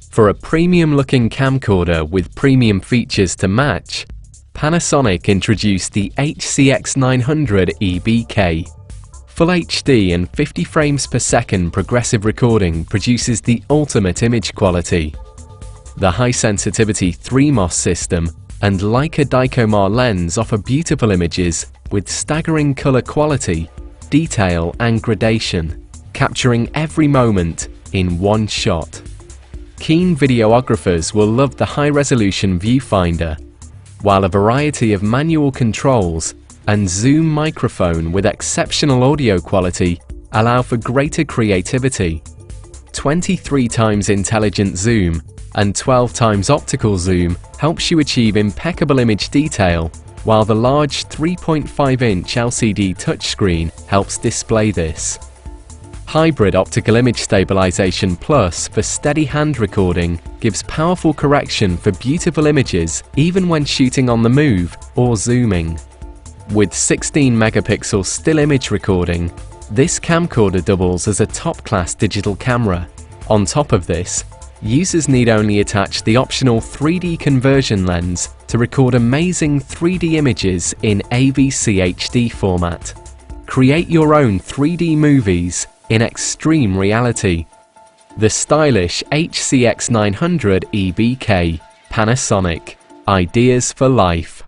For a premium-looking camcorder with premium features to match, Panasonic introduced the HC-X900EB-K. Full HD and 50 frames per second progressive recording produces the ultimate image quality. The high-sensitivity CMOS system and Leica Dicomar Lens offer beautiful images with staggering color quality, detail and gradation, capturing every moment in one shot. Keen videographers will love the high-resolution viewfinder, while a variety of manual controls and zoom microphone with exceptional audio quality allow for greater creativity. 23 times intelligent zoom and 12 times optical zoom helps you achieve impeccable image detail, while the large 3.5-inch LCD touchscreen helps display this. Hybrid Optical Image Stabilisation Plus for steady hand recording gives powerful correction for beautiful images even when shooting on the move or zooming. With 16 megapixel still image recording, this camcorder doubles as a top-class digital camera. On top of this, users need only attach the optional 3D conversion lens to record amazing 3D images in AVC HD format. Create your own 3D movies in extreme reality. The stylish HC-X900EB-K, Panasonic. Ideas for life.